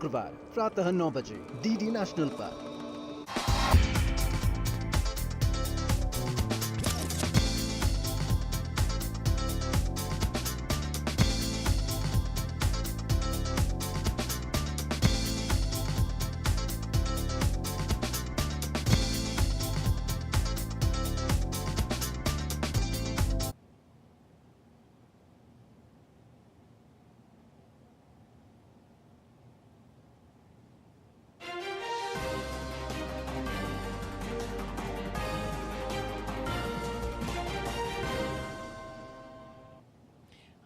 शुक्रवार प्रातः 9 बजे डीडी नेशनल पर।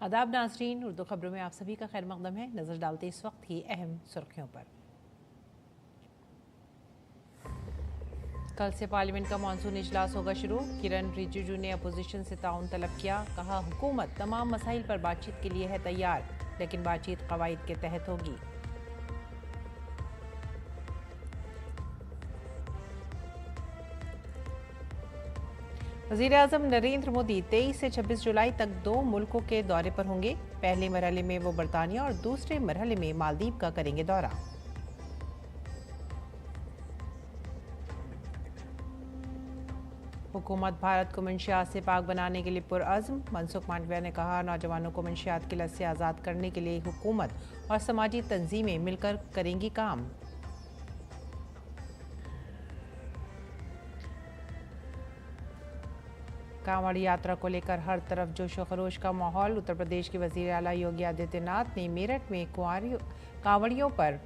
आदाब नाजरीन, उर्दू खबरों में आप सभी का खैर मकदम है। नजर डालते इस वक्त की अहम सुर्खियों पर। कल से पार्लियामेंट का मानसून इजलास होगा शुरू। किरण रिजिजू ने अपोजिशन से ताउन तलब किया। कहा, हुकूमत तमाम मसाइल पर बातचीत के लिए है तैयार, लेकिन बातचीत कवायद के तहत होगी। वज़ीर-ए-आज़म नरेंद्र मोदी 23 से 26 जुलाई तक 2 मुल्कों के दौरे पर होंगे। पहले मरहले में वो बरतानिया और दूसरे मरहले में मालदीव का करेंगे दौरा। हुकूमत भारत को मंशियात से पाक बनाने के लिए पुरअज़्म। मनसुख मांडविया ने कहा, नौजवानों को मंशियात की लत से आज़ाद करने के लिए हुकूमत और समाजी तंजीमें मिलकर करेंगी काम। कांवड़ यात्रा को लेकर हर तरफ जोशो खरोश का माहौल। उत्तर प्रदेश के वज़ीर आला योगी आदित्यनाथ ने मेरठ में कांवड़ियों पर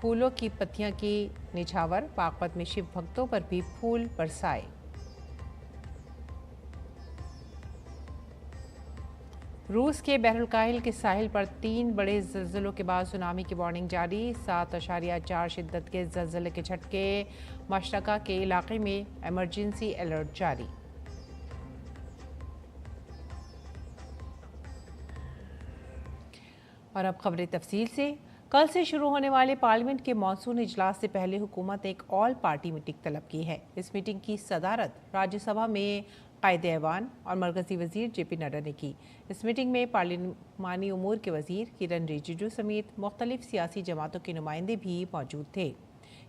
फूलों की पत्तियां की निछावर। बागपत में शिव भक्तों पर भी फूल बरसाए। रूस के बहरुल-काहिल के साहिल पर 3 बड़े ज़लज़लों के बाद सुनामी की वार्निंग जारी। 7.4 शिद्दत के ज़लज़ले के झटके। मशरका के इलाके में इमरजेंसी अलर्ट जारी। और अब खबरें तफसील से। कल से शुरू होने वाले पार्लियामेंट के मानसून इजलास से पहले हुकूमत ने एक ऑल पार्टी मीटिंग तलब की है। इस मीटिंग की सदारत राज्यसभा में कायदे-ए-ऐवान और मरकजी वजीर जेपी नड्डा ने की। इस मीटिंग में पार्लिमानी उमूर के वजीर किरण रिजिजू समेत मुख्तलिफ सियासी जमातों के नुमाइंदे भी मौजूद थे।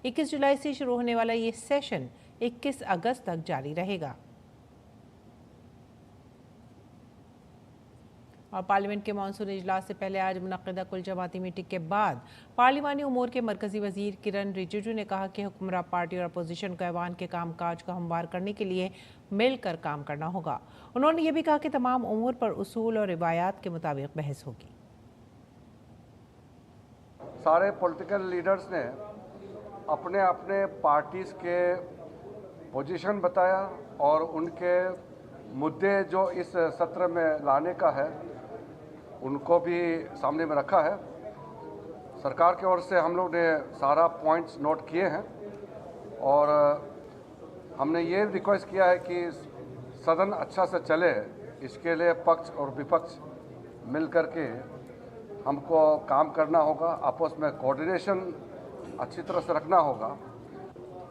21 जुलाई से शुरू होने वाला ये सेशन 21 अगस्त तक जारी रहेगा। और पार्लियामेंट के मानसून इजलास से पहले आज मुनक्किदा कुल जमाती मीटिंग के बाद पार्लिमानी उमूर के मरकजी वजीर किरण रिजिजू ने कहा कि हुक्मरान पार्टी और अपोजिशन को ऐवान के कामकाज को हमवार करने के लिए मिलकर काम करना होगा। उन्होंने ये भी कहा कि तमाम उमूर पर उसूल और रिवायात के मुताबिक बहस होगी। सारे पॉलिटिकल लीडर्स ने अपने अपने पार्टीज़ के पोजीशन बताया और उनके मुद्दे जो इस सत्र में लाने का है उनको भी सामने में रखा है। सरकार की ओर से हम लोग ने सारा पॉइंट्स नोट किए हैं और हमने ये रिक्वेस्ट किया है कि सदन अच्छा से चले, इसके लिए पक्ष और विपक्ष मिल कर के हमको काम करना होगा, आपस में कोऑर्डिनेशन अच्छी तरह से रखना होगा।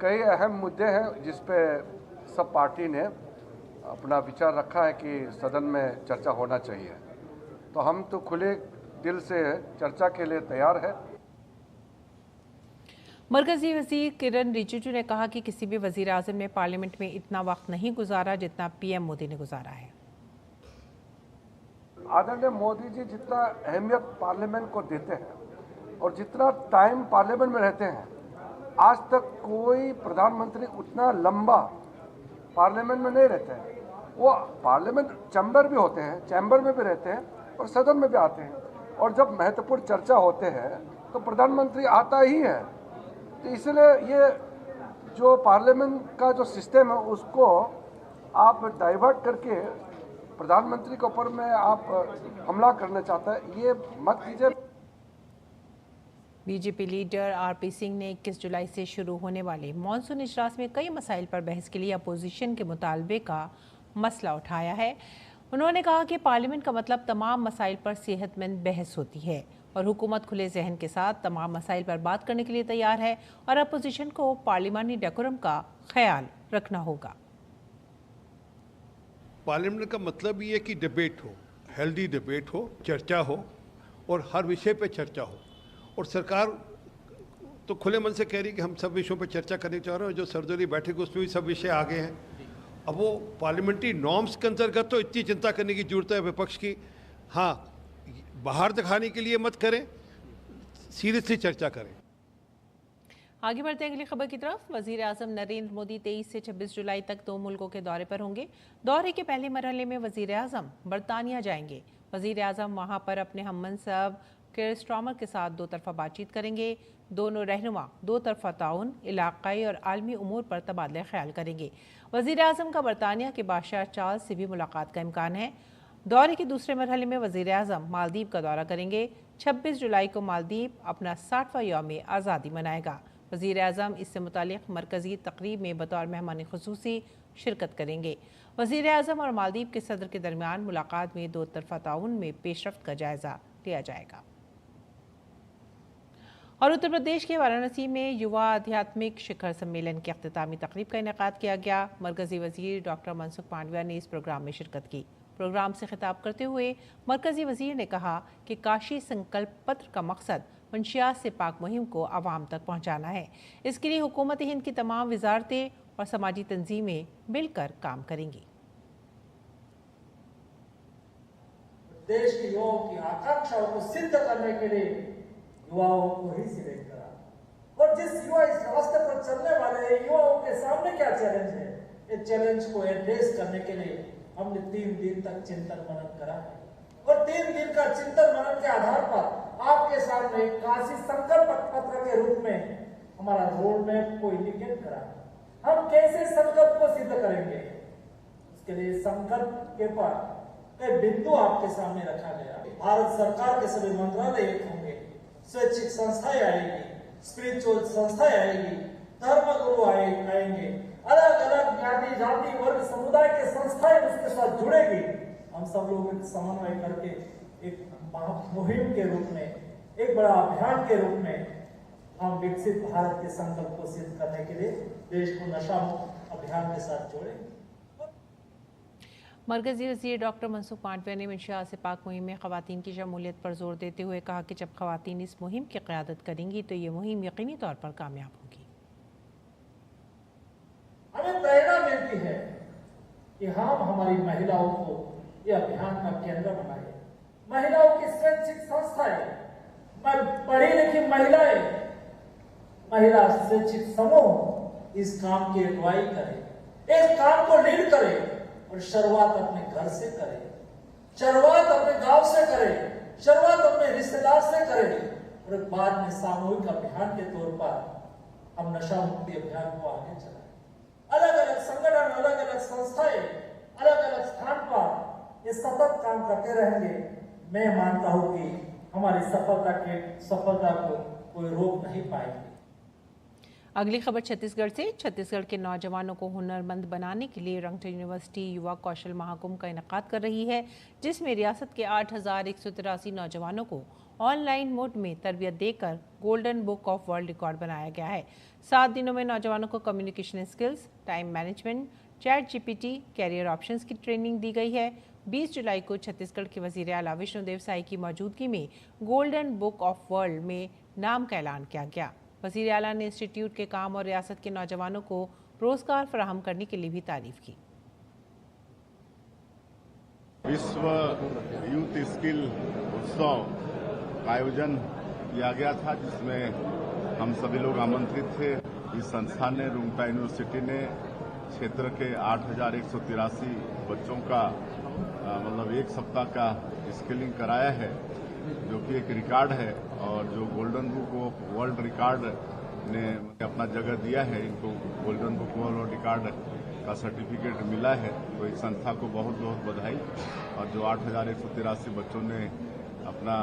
कई अहम मुद्दे हैं जिस पे सब पार्टी ने अपना विचार रखा है कि सदन में चर्चा होना चाहिए, तो हम तो खुले दिल से चर्चा के लिए तैयार है। मरकजी वजीर किरण रिजिजू ने कहा कि किसी भी वजीर आज़म ने पार्लियामेंट में इतना वक्त नहीं गुजारा जितना पीएम मोदी ने गुजारा है। आदरणीय मोदी जी जितना अहमियत पार्लियामेंट को देते हैं और जितना टाइम पार्लियामेंट में रहते हैं, आज तक कोई प्रधानमंत्री उतना लंबा पार्लियामेंट में नहीं रहते हैं। वो पार्लियामेंट चैम्बर भी होते हैं, चैम्बर में भी रहते हैं और सदन में भी आते हैं, और जब महत्वपूर्ण चर्चा होते हैं तो प्रधानमंत्री आता ही है। तो इसलिए ये जो पार्लियामेंट का जो सिस्टम है उसको आप डाइवर्ट करके प्रधानमंत्री के ऊपर में आप हमला करना चाहता है, ये मत कीजिए। बीजेपी लीडर आरपी सिंह ने 21 जुलाई से शुरू होने वाले मानसून इजलास में कई मसाइल पर बहस के लिए अपोजिशन के मुतालबे का मसला उठाया है। उन्होंने कहा कि पार्लियामेंट का मतलब तमाम मसाइल पर सेहतमंद बहस होती है और हुकूमत खुले जहन के साथ तमाम मसाइल पर बात करने के लिए तैयार है और अपोजिशन को पार्लिमानी डेकोरम का ख्याल रखना होगा। पार्लियामेंट का मतलब ये है कि डिबेट हो, हेल्दी डिबेट हो, चर्चा हो और हर विषय पे चर्चा हो, और सरकार तो खुले मन से कह रही कि हम सब विषयों पर चर्चा करने चाह रहे हैं, और जो सर्वदलीय बैठक उसमें भी सब विषय आगे हैं। अब वो पार्लियामेंट्री नॉर्म्स के अंतर्गत तो इतनी चिंता करने की जरूरत है विपक्ष की, हाँ बाहर दिखाने के लिए मत करें, सीरियसली चर्चा करें। आगे बढ़ते हैं अगली खबर की तरफ। वजीर आजम नरेंद्र मोदी 23 से 26 जुलाई तक 2 मुल्कों के दौरे पर होंगे। दौरे के पहले मरहले में वजीर आजम बरतानिया जाएंगे। वजीर आजम वहां पर अपने हममनसब किर स्टारमर के साथ 2 तरफा बातचीत करेंगे। दोनों रहनुमा 2 तरफा ताउन, इलाकाई और आलमी उमूर पर तबादला ख्याल करेंगे। वजीर आजम का बरतानिया के बादशाह चार्ल्स से भी मुलाकात का इम्कान है। दौरे के दूसरे मरहले में वजीर आजम मालदीव का दौरा करेंगे। 26 जुलाई को मालदीव अपना 60वां यौम आज़ादी मनाएगा। वज़ीर आज़म इससे मुतालिक मरकज़ी तकरीब में बतौर मेहमान खुसूसी शिरकत करेंगे। वज़ीर आज़म और मालदीव के सदर के दरमियान मुलाकात में 2 तरफा ताउन में पेशरफ्त का जायज़ा लिया जाएगा। और उत्तर प्रदेश के वाराणसी में युवा आध्यात्मिक शिखर सम्मेलन की अख्तितामी तकरीब का इनेकाद किया गया। मरकज़ी वज़ीर डॉक्टर मनसुख मांडविया ने इस प्रोग्राम में शिरकत की। प्रोग्राम से खिताब करते हुए मरकज़ी वज़ीर ने कहा कि काशी संकल्प पत्र का मकसद मंशियात से पाक मुहिम को आवाम तक पहुँचाना है। इसके लिए हुकूमत हिंद की तमाम वजारतें और समाजी तंजीमें मिलकर काम करेंगी। देश के युवाओं की आकांक्षाओं को सिद्ध करने के लिए युवाओं को ही सिलेक्ट करा। और जिस युवा इस रास्ते पर चलने वाले युवाओं के सामने क्या चैलेंज है, इस चैलेंज को एड्रेस करने के लिए हमने 3 दिन तक चिंतन मनन करा है। और 3 दिन का चिंतन मनन के आधार पर आपके सामने काशी संकल्प पत्र के रूप में हमारा रोड मैप को इंडिकेट करा। हम कैसे संकल्प को सिद्ध करेंगे, उसके लिए संकल्प के पर कई बिंदु आपके सामने रखा गया। भारत सरकार के सभी मंत्रालय एक होंगे, स्वैच्छिक संस्थाएं आएगी, स्पिरिचुअल संस्थाएं आएगी, धर्मगुरु आएंगे, अलग अलग ज्ञाति जाति वर्ग समुदाय के संस्थाएं उसके साथ जुड़ेगी। हम सब लोग समन्वय करके एक मुहिम के रूप में, एक बड़ा अभियान के रूप में हम विकसित भारत के संकल्प को सिद्ध करने के लिए देश को नशा मुक्त अभियान के साथ जोड़ेंगे। मरकज़ी वज़ीर डॉक्टर मनसुख मांडविया ने मंशियात से पाक मुहिम में ख़वातीन की शमूलियत पर जोर देते हुए कहा कि जब ख़वातीन इस मुहिम की क़यादत करेंगी तो ये मुहिम यकीनी तौर पर कामयाब होगी। हमें प्रेरणा मिलती है कि हम हमारी महिलाओं को यह अभियान का केंद्र बनाए। महिलाओं की स्वैच्छिक संस्थाएं, पढ़ी लिखी महिलाएं, महिला स्वैच्छिक समूह इस काम की अगुवाई करें, इस काम को लीड करें। और शुरुआत अपने घर से करें, शुरुआत अपने गांव से करें, शुरुआत अपने रिश्तेदार से करें और बाद में सामूहिक अभियान के तौर पर हम नशा मुक्ति अभियान को आगे चलाएं। अलग अलग संगठन, अलग अलग संस्थाएं, अलग अलग स्थान पर ये सतत काम करते रहेंगे। मैं मानता हूं कि हमारी सफलता को कोई रोक नहीं पाएगी। अगली खबर छत्तीसगढ़ से। छत्तीसगढ़ के नौजवानों को हुनरमंद बनाने के लिए रंगट यूनिवर्सिटी युवा कौशल महाकुंभ का इनेकाद कर रही है, जिसमें रियासत के 8,183 नौजवानों को ऑनलाइन मोड में तरबियत देकर golden book of world record बनाया गया है। 7 दिनों में नौजवानों को communication skills, time management, chat GPT, career options की ट्रेनिंग दी गई है। 20 जुलाई को छत्तीसगढ़ के वजीर आला विष्णुदेव साई की मौजूदगी में गोल्डन बुक ऑफ वर्ल्ड में नाम का ऐलान किया गया। वज़ीर आला ने इंस्टीट्यूट के काम और रियासत के नौजवानों को रोजगार फराहम करने के लिए भी तारीफ की। विश्व यूथ स्किल उत्सव का आयोजन किया गया था, जिसमें हम सभी लोग आमंत्रित थे। इस संस्थान ने, रुंगटा यूनिवर्सिटी ने क्षेत्र के 8,183 बच्चों का मतलब 1 सप्ताह का स्किलिंग कराया है, जो कि एक रिकॉर्ड है। और जो golden book of world record ने अपना जगह दिया है, इनको गोल्डन बुक वर्ल्ड रिकॉर्ड का सर्टिफिकेट मिला है। तो इस संस्था को बहुत बहुत बधाई। और जो 8,183 बच्चों ने अपना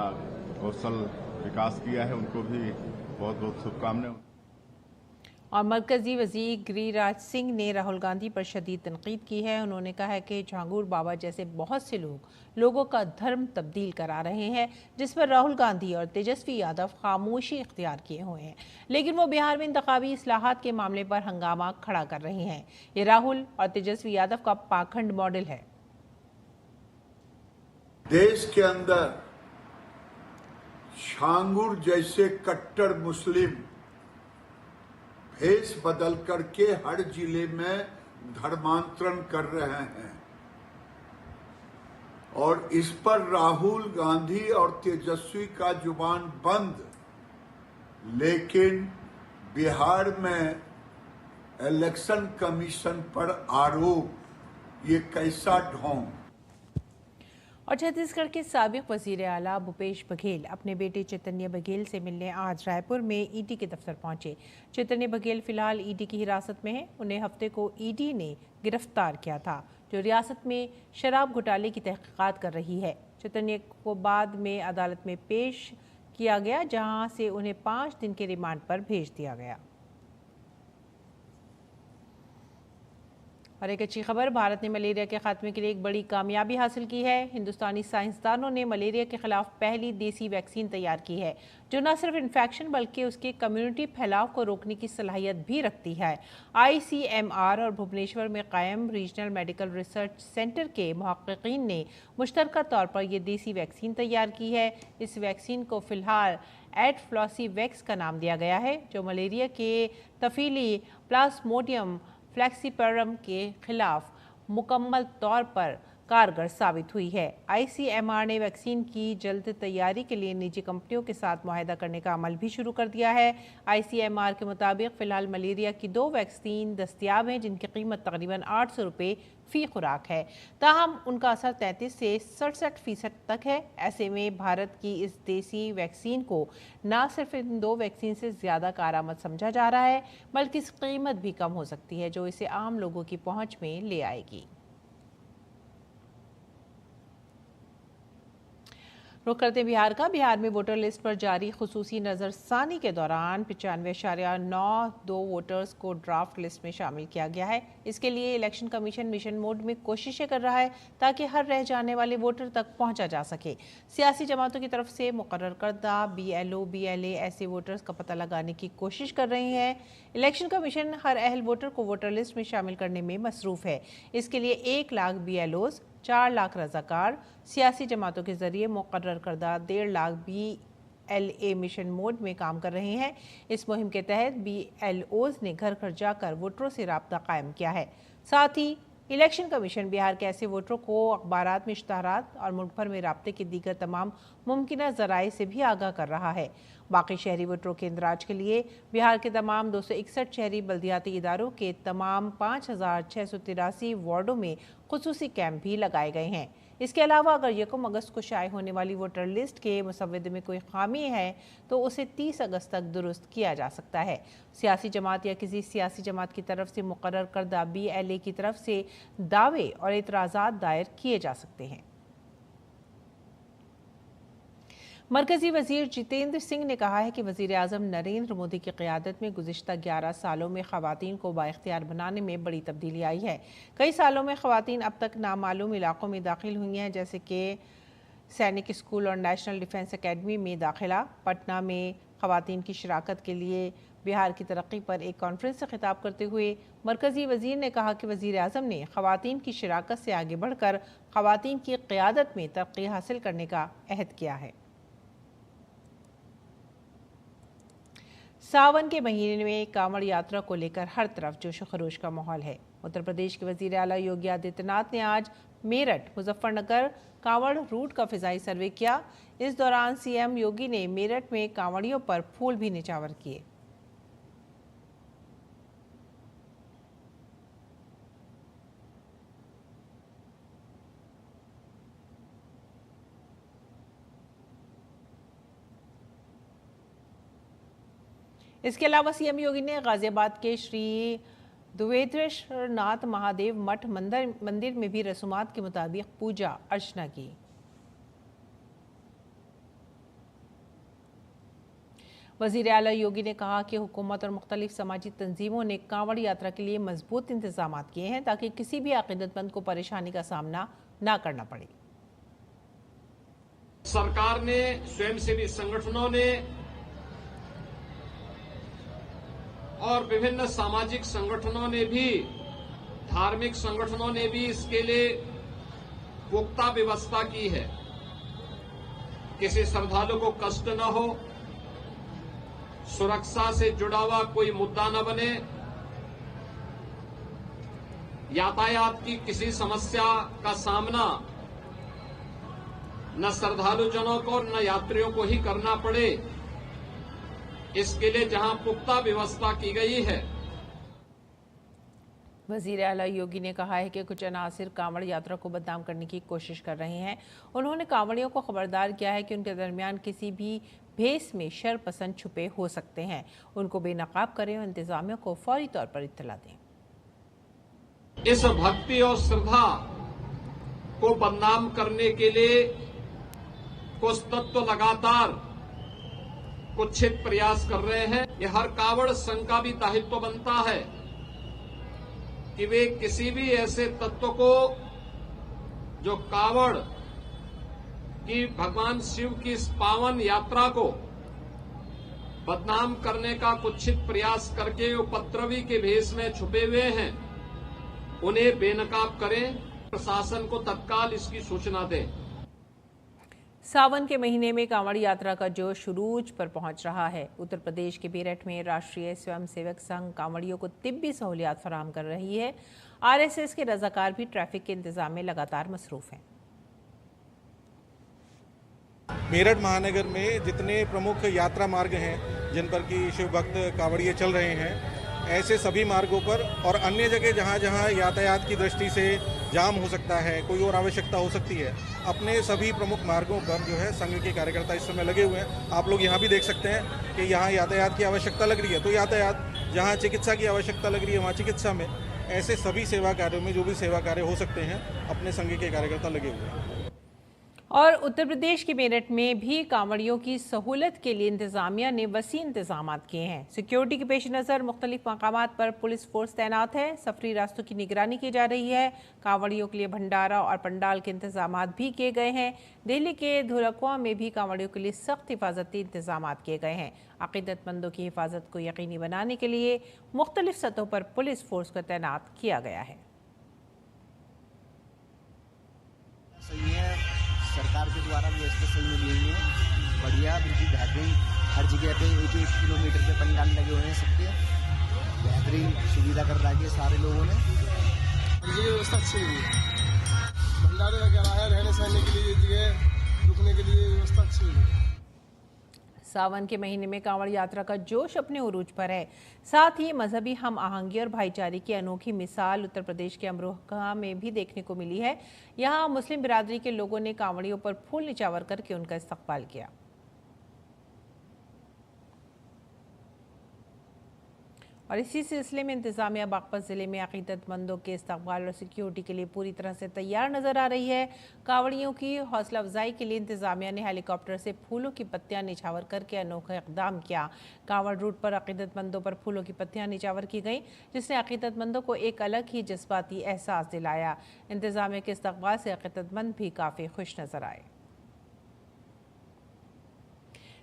कौशल विकास किया है, उनको भी बहुत बहुत शुभकामनाएं। और मरकजी वजीर गिरिराज सिंह ने राहुल गांधी पर शदीद तनकीद की है। उन्होंने कहा है कि झांगुर बाबा जैसे बहुत से लोगों का धर्म तब्दील करा रहे हैं, जिस पर राहुल गांधी और तेजस्वी यादव खामोशी इख्तियार किए हुए हैं, लेकिन वो बिहार में इंतखाबी इस्लाहात के मामले पर हंगामा खड़ा कर रहे हैं। ये राहुल और तेजस्वी यादव का पाखंड मॉडल है। देश के अंदर झांगुर जैसे कट्टर मुस्लिम भेष बदल करके हर जिले में धर्मांतरण कर रहे हैं और इस पर राहुल गांधी और तेजस्वी का जुबान बंद। लेकिन बिहार में इलेक्शन कमीशन पर आरोप, ये कैसा ढोंग। और छत्तीसगढ़ के साबिक वजीर आला भूपेश बघेल अपने बेटे चैतन्य बघेल से मिलने आज रायपुर में ईडी के दफ्तर पहुंचे। चैतन्य बघेल फिलहाल ईडी की हिरासत में हैं। उन्हें हफ्ते को ईडी ने गिरफ्तार किया था, जो रियासत में शराब घोटाले की तहकीकात कर रही है। चैतन्य को बाद में अदालत में पेश किया गया, जहां से उन्हें 5 दिन के रिमांड पर भेज दिया गया। और एक अच्छी खबर, भारत ने मलेरिया के खात्मे के लिए एक बड़ी कामयाबी हासिल की है। हिंदुस्तानी साइंसदानों ने मलेरिया के खिलाफ पहली देसी वैक्सीन तैयार की है, जो न सिर्फ इन्फेक्शन बल्कि उसके कम्युनिटी फैलाव को रोकने की सलाहियत भी रखती है। ICMR और भुवनेश्वर में कायम रीजनल मेडिकल रिसर्च सेंटर के मुहक्किकीन ने मुश्तरका तौर पर यह देसी वैक्सीन तैयार की है। इस वैक्सीन को फिलहाल एडफ्लॉसीवैक्स का नाम दिया गया है, जो मलेरिया के तफीली प्लाज्मोडियम फ्लैक्सीपेरम के खिलाफ मुकम्मल तौर पर कारगर साबित हुई है। ICMR ने वैक्सीन की जल्द तैयारी के लिए निजी कंपनियों के साथ मुआहदा करने का अमल भी शुरू कर दिया है। ICMR के मुताबिक फ़िलहाल मलेरिया की 2 वैक्सीन दस्तियाब हैं, जिनकी कीमत तकरीबन 800 रुपये फ़ी खुराक है। ताहम उनका असर 33 से 67% तक है। ऐसे में भारत की इस देसी वैक्सीन को न सिर्फ इन 2 वैक्सीन से ज़्यादा कारआमद समझा जा रहा है, बल्कि इसकी कीमत भी कम हो सकती है, जो इसे आम लोगों की पहुँच में ले आएगी। रुख करते बिहार का। बिहार में वोटर लिस्ट पर जारी खुसूसी नज़रसानी के दौरान 95.92 वोटर्स को ड्राफ्ट लिस्ट में शामिल किया गया है। इसके लिए इलेक्शन कमीशन मिशन मोड में कोशिशें कर रहा है, ताकि हर रह जाने वाले वोटर तक पहुंचा जा सके। सियासी जमातों की तरफ से मुकर्रर करदा BLO BLA ऐसे वोटर्स का पता लगाने की कोशिश कर रही है। इलेक्शन कमीशन हर अहल वोटर को वोटर लिस्ट में शामिल करने में मसरूफ है। इसके लिए 1 लाख BLOs, 4 लाख रज़ाकार, सियासी जमातों के जरिए मुकर्रर करदा 1.5 लाख BLA मिशन मोड में काम कर रहे हैं। इस मुहिम के तहत BLOs ने घर घर जाकर वोटरों से राब्ता कायम किया है। साथ ही इलेक्शन कमीशन बिहार के ऐसे वोटरों को अखबारात में इश्तहारात और मुल्क भर में राब्ते के दीगर तमाम मुमकिन ज़राए से भी आगाह कर रहा है। बाकी शहरी वोटरों के इंदराज के लिए बिहार के तमाम 261 शहरी बल्दियाती इदारों के तमाम 5683 वार्डों में खुसूसी कैंप भी लगाए गए हैं। इसके अलावा अगर 1 अगस्त को शाये होने वाली वोटर लिस्ट के मुसव्वदे में कोई खामी है, तो उसे 30 अगस्त तक दुरुस्त किया जा सकता है। सियासी जमात या किसी सियासी जमात की तरफ से मुकर्रर करदा BLA की तरफ से दावे और एतराज़ात दायर किए जा सकते हैं। मरकजी वजीर जितेंद्र सिंह ने कहा है कि वजीर आज़म नरेंद्र मोदी की क़यादत में गुज़िश्ता 11 सालों में ख़वातीन को बाइख्तियार बनाने में बड़ी तब्दीली आई है। कई सालों में ख़वातीन अब तक नामालूम इलाकों में दाखिल हुई हैं, जैसे कि सैनिक स्कूल और नेशनल डिफेंस एकेडमी में दाखिला। पटना में ख़वातीन की शिराकत के लिए बिहार की तरक्की पर एक कॉन्फ्रेंस से खिताब करते हुए मरकजी वजीर ने कहा कि वजीर आज़म ने ख़वातीन की शिराकत से आगे बढ़कर ख़वातीन की क़यादत में तरक्की हासिल करने का अहद किया है। सावन के महीने में कांवड़ यात्रा को लेकर हर तरफ जोश खरोश का माहौल है। उत्तर प्रदेश के वजीर आला योगी आदित्यनाथ ने आज मेरठ मुजफ्फरनगर कांवड़ रूट का फिजाई सर्वे किया। इस दौरान CM योगी ने मेरठ में कांवड़ियों पर फूल भी निछावर किए। इसके अलावा CM योगी ने गाजियाबाद के श्री द्वेतेश्वरनाथ महादेव मठ मंदिर में भी रसूमात के मुताबिक पूजा अर्चना की। वजीर आला योगी ने कहा कि हुकूमत और मुख्तलिफ समाजी तंजीमों ने कांवड़ यात्रा के लिए मजबूत इंतजाम किए हैं, ताकि किसी भी अकीदतमंद को परेशानी का सामना न करना पड़े। सरकार ने, स्वयंसेवी संगठनों ने और विभिन्न सामाजिक संगठनों ने भी, धार्मिक संगठनों ने भी इसके लिए पुख्ता व्यवस्था की है। किसी श्रद्धालु को कष्ट न हो, सुरक्षा से जुड़ा हुआ कोई मुद्दा न बने, यातायात की किसी समस्या का सामना न श्रद्धालुजनों को न यात्रियों को ही करना पड़े, इसके लिए जहां पुख्ता व्यवस्था की गई है। वजीर आला योगी ने कहा है कि कुछ अनासिर कांवड़ यात्रा को बदनाम करने की कोशिश कर रहे हैं। उन्होंने कांवड़ियों को खबरदार किया है कि उनके दरमियान किसी भी भेस में शर पसंद छुपे हो सकते हैं, उनको बेनकाब करें और इंतजामिया को फौरी तौर पर इत्तला दें। इस भक्ति और श्रद्धा को बदनाम करने के लिए कुछ तत्व लगातार कुत्सित प्रयास कर रहे हैं। ये हर कांवड़ संघ का भी दायित्व बनता है कि वे किसी भी ऐसे तत्व को जो कांवड़ की भगवान शिव की इस पावन यात्रा को बदनाम करने का कुत्सित प्रयास करके उपद्रवी के भेष में छुपे हुए हैं, उन्हें बेनकाब करें, प्रशासन को तत्काल इसकी सूचना दें। सावन के महीने में कांवड़ यात्रा का जोश शुरूज पर पहुंच रहा है। उत्तर प्रदेश के मेरठ में राष्ट्रीय स्वयंसेवक संघ कांवड़ियों को तिब्बी सहूलियात फराहम कर रही है। आरएसएस के रजाकार भी ट्रैफिक के इंतजाम में लगातार मसरूफ हैं। मेरठ महानगर में जितने प्रमुख यात्रा मार्ग हैं जिन पर कि शिव भक्त कांवड़िए चल रहे हैं, ऐसे सभी मार्गों पर और अन्य जगह जहां जहां यातायात की दृष्टि से जाम हो सकता है, कोई और आवश्यकता हो सकती है, अपने सभी प्रमुख मार्गों पर जो है संघ के कार्यकर्ता इस समय लगे हुए हैं। आप लोग यहाँ भी देख सकते हैं कि यहाँ यातायात की आवश्यकता लग रही है तो यातायात, जहाँ चिकित्सा की आवश्यकता लग रही है वहाँ चिकित्सा में, ऐसे सभी सेवा कार्यों में जो भी सेवा कार्य हो सकते हैं अपने संघ के कार्यकर्ता लगे हुए हैं। और उत्तर प्रदेश के मेरठ में भी कांवड़ियों की सहूलत के लिए इंतजामिया ने वसी इंतजाम किए हैं। सिक्योरिटी के पेश नज़र मुख्तलिफ मकामात पर पुलिस फोर्स तैनात है। सफरी रास्तों की निगरानी की जा रही है। कांवड़ियों के लिए भंडारा और पंडाल के इंतजाम भी किए गए हैं। दिल्ली के धुलकुआ में भी कांवड़ियों के लिए सख्त हिफाजती इंतजाम किए गए हैं। अकीदतमंदों की हिफाजत को यकीनी बनाने के लिए मुख्तलिफ सतहों पर पुलिस फोर्स को तैनात किया गया है। सरकार के द्वारा व्यवस्था सही मिली हुई है, बढ़िया, बिल्कुल बेहतरीन। हर जगह पे 1-1 किलोमीटर के पंडाल लगे हुए हैं, सबके बेहतरीन सुविधा कर रखी है सारे लोगों ने। ये व्यवस्था अच्छी हुई है, भंडारे वगैरह है, रहने सहने के लिए जगह, रुकने के लिए व्यवस्था अच्छी हुई है। सावन के महीने में कांवड़ यात्रा का जोश अपने उरूज पर है। साथ ही मजहबी हम आहंगी और भाईचारे की अनोखी मिसाल उत्तर प्रदेश के अमरोहा में भी देखने को मिली है। यहाँ मुस्लिम बिरादरी के लोगों ने कांवड़ियों पर फूल निछावर करके उनका इस्तकबाल किया। और इसी सिलसिले में इंतजामिया बागपत जिले में अकीदतमंदों के इस्तकबाल और सिक्योरिटी के लिए पूरी तरह से तैयार नजर आ रही है। कांवड़ियों की हौसला अफजाई के लिए इंतजामिया ने हेलीकॉप्टर से फूलों की पत्तियां निछावर करके अनोखा इकदाम किया। कांवड़ रूट पर अकीदतमंदों पर फूलों की पत्तियां निछावर की गई, जिसने अकीदतमंदों को एक अलग ही जज्बाती एहसास दिलाया। इंतजामिया के इस्तकबाल से अकीदतमंद भी काफ़ी खुश नजर आए।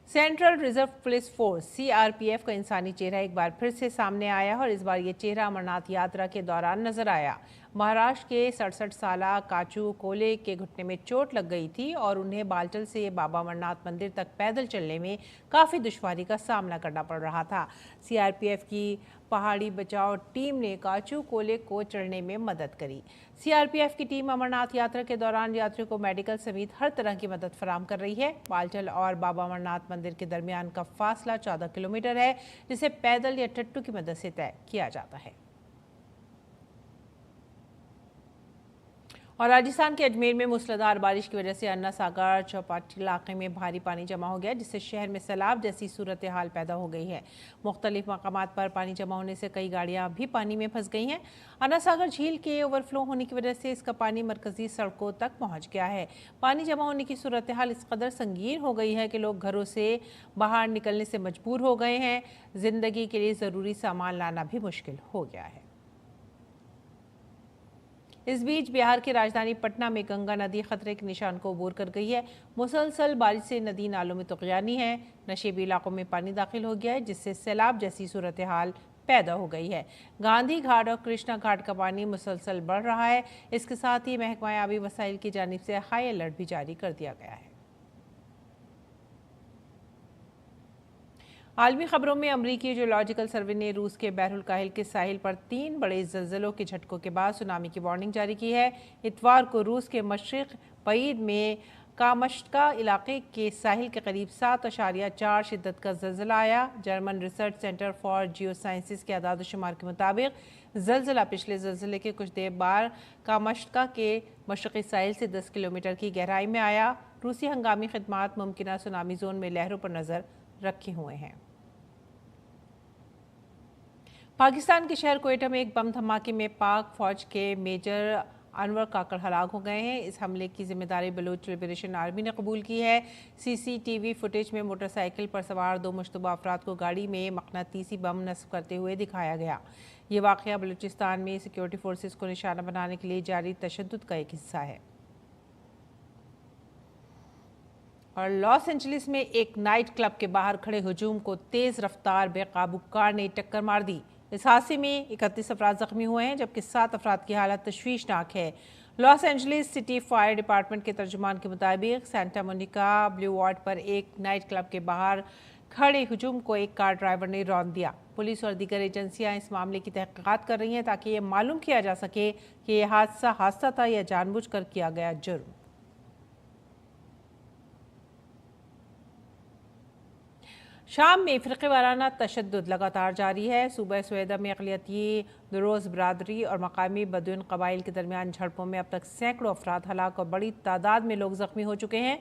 Central reserve police force CRPF का इंसानी चेहरा एक बार फिर से सामने आया और इस बार ये चेहरा अमरनाथ यात्रा के दौरान नजर आया। महाराष्ट्र के 67 साला काचू कोले के घुटने में चोट लग गई थी और उन्हें बालटल से बाबा अमरनाथ मंदिर तक पैदल चलने में काफ़ी दुश्वारी का सामना करना पड़ रहा था। सीआरपीएफ की पहाड़ी बचाव टीम ने काचू कोले को चढ़ने में मदद करी। सीआरपीएफ की टीम अमरनाथ यात्रा के दौरान यात्रियों को मेडिकल समेत हर तरह की मदद फराहम कर रही है। बालटल और बाबा अमरनाथ मंदिर के दरमियान का फासला 14 किलोमीटर है, जिसे पैदल या टट्टू की मदद से तय किया जाता है। और राजस्थान के अजमेर में मूसलाधार बारिश की वजह से अन्ना सागर चौपाटी इलाके में भारी पानी जमा हो गया, जिससे शहर में सैलाब जैसी सूरत हाल पैदा हो गई है। मुख्तलिफ मकामात पर पानी जमा होने से कई गाड़ियां भी पानी में फंस गई हैं। अन्ना सागर झील के ओवरफ्लो होने की वजह से इसका पानी मरकजी सड़कों तक पहुंच गया है। पानी जमा होने की सूरत हाल इस कदर संगीन हो गई है कि लोग घरों से बाहर निकलने से मजबूर हो गए हैं। जिंदगी के लिए ज़रूरी सामान लाना भी मुश्किल हो गया है। इस बीच बिहार की राजधानी पटना में गंगा नदी खतरे के निशान को अबूर कर गई है। मुसलसल बारिश से नदी नालों में तुग़यानी है। नशेबी इलाकों में पानी दाखिल हो गया है, जिससे सैलाब जैसी सूरत हाल पैदा हो गई है। गांधी घाट और कृष्णा घाट का पानी मुसलसल बढ़ रहा है। इसके साथ ही महकमा आबी वसाइल की जानिब से हाई अलर्ट भी जारी कर दिया गया है। आलमी खबरों में अमरीकी जियोलॉजिकल सर्वे ने रूस के बहरुल काहिल के साहिल पर 3 बड़े ज़लज़लों के झटकों के बाद सुनामी की वार्निंग जारी की है। इतवार को रूस के मशरिक़ बईद में कामश्का इलाके के साहिल के करीब 7.4 शिद्दत का ज़लज़ला आया। German research centre for Jio sciences के आदाद शुमार के मुताबिक ज़लज़ला पिछले ज़लज़ले के कुछ देर बाद कामश्का के मशरक़ी साहिल से 10 किलोमीटर की गहराई में आया। रूसी हंगामी खिदमात मुमकिना सुनामी जोन में लहरों पर नज़र रखे हुए हैं। पाकिस्तान के शहर कोयटा में एक बम धमाके में पाक फौज के मेजर अनवर काकड़ हलाक हो गए हैं। इस हमले की जिम्मेदारी बलूच लिबरेशन आर्मी ने कबूल की है। सीसीटीवी फुटेज में मोटरसाइकिल पर सवार 2 मुश्तबा अफराद को गाड़ी में मकनातीसी बम नस्ब करते हुए दिखाया गया। ये वाक़या बलूचिस्तान में सिक्योरिटी फोर्सेस को निशाना बनाने के लिए जारी तशद्दुद का एक हिस्सा है। और लॉस एंजलिस में एक नाइट क्लब के बाहर खड़े हुजूम को तेज़ रफ्तार बेकाबू कार ने टक्कर मार दी। इस हादसे में 31 अफराद जख्मी हुए हैं, जबकि 7 अफराद की हालत तशवीशनाक है। Los Angeles city fire department के तर्जुमान के मुताबिक सेंटा मोनिका ब्लू वार्ड पर एक नाइट क्लब के बाहर खड़े हुजूम को एक कार ड्राइवर ने रौंद दिया। पुलिस और दीगर एजेंसियां इस मामले की तहकीकात कर रही हैं ताकि ये मालूम किया जा सके कि यह हादसा था या जानबूझकर किया गया जुर्म। शाम में फ़िरक़े वाराना तशद्दुद लगातार जारी है। सूबा स्वेदा में अक़लियती दुरोज़ बरादरी और मकामी बदून कबाइल के दरमियान झड़पों में अब तक सैकड़ों अफराद हलाक और बड़ी तादाद में लोग ज़ख्मी हो चुके हैं।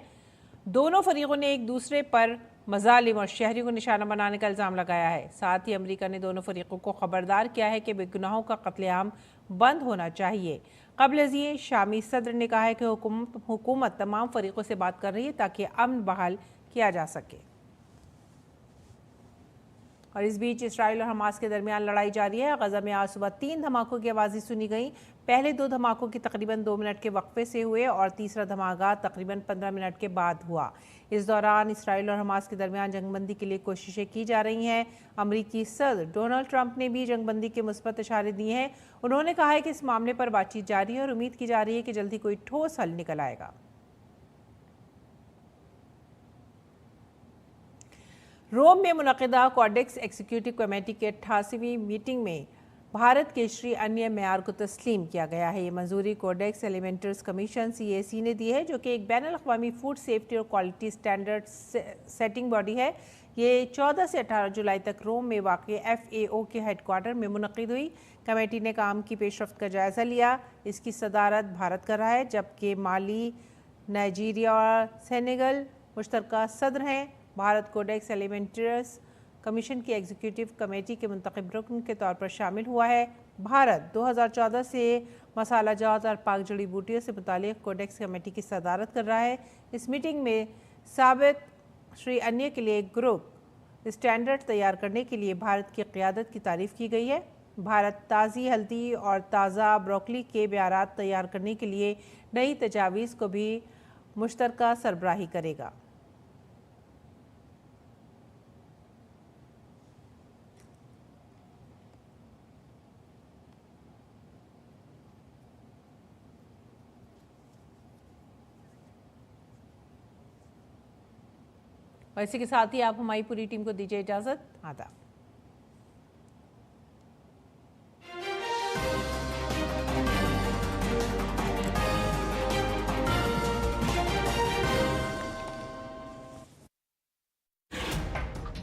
दोनों फरीकों ने एक दूसरे पर मज़ालिम और शहरियों को निशाना बनाने का इल्ज़ाम लगाया है। साथ ही अमरीका ने दोनों फरीकों को खबरदार किया है कि बेगुनाहों का कत्लेआम बंद होना चाहिए। क़ब्ल ये शामी सदर ने कहा है कि हुकूमत तमाम फरीकों से बात कर रही है ताकि अमन बहाल किया जा सके। और इस बीच इसराइल और हमास के दरमियान लड़ाई जारी है। गजा में आज सुबह 3 धमाकों की आवाज़ें सुनी गई। पहले 2 धमाकों की तकरीबन 2 मिनट के वक्फे से हुए और तीसरा धमाका तकरीबन 15 मिनट के बाद हुआ। इस दौरान इसराइल और हमास के दरमियान जंगबंदी के लिए कोशिशें की जा रही हैं। अमरीकी सदर डोनाल्ड ट्रंप ने भी जंगबंदी के मुस्बत इशारे दिए हैं। उन्होंने कहा है कि इस मामले पर बातचीत जारी है और उम्मीद की जा रही है कि जल्दी कोई ठोस हल निकल आएगा। रोम में मुनक़िदा कोडेक्स एग्जीक्यूटिव कमेटी के 88वीं मीटिंग में भारत के श्री अन्य मेयार को तस्लीम किया गया है। ये मंजूरी कोडेक्स एलिमेंटर्स कमीशन CAC ने दी है, जो कि एक बैनुल अक़वामी फूड सेफ्टी और क्वालिटी स्टैंडर्ड सेटिंग बॉडी है। ये 14 से 18 जुलाई तक रोम में वाक़ FAO के हेडक्वार्टर में मुनक़िद हुई। कमेटी ने काम की पेशरफ्त का जायज़ा लिया। इसकी सदारत भारत कर रहा है, जबकि माली, नाइजीरिया और सेनेगल मुश्तरका सदर हैं। भारत कोडेक्स एलिमेंटर्स कमीशन की एग्जीक्यूटिव कमेटी के मुंतखब रुकन के तौर पर शामिल हुआ है। भारत 2014 से मसाला जात और पाक जड़ी बूटियों से मुतालिक कोडेक्स कमेटी की सदारत कर रहा है। इस मीटिंग में साबित श्री अन्य के लिए ग्रुप स्टैंडर्ड तैयार करने के लिए भारत की क़ियादत की तारीफ़ की गई है। भारत ताज़ी हल्दी और ताज़ा ब्रोकली के ब्यारात तैयार करने के लिए नई तजावीज़ को भी मुश्तरका सरबराही करेगा। और इसी के साथ ही आप हमारी पूरी टीम को दीजिए इजाज़त। आदाब।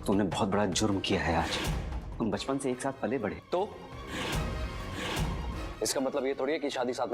तूने बहुत बड़ा जुर्म किया है आज। तुम बचपन से एक साथ पले बढ़े, तो इसका मतलब ये थोड़ी है कि शादी साथ में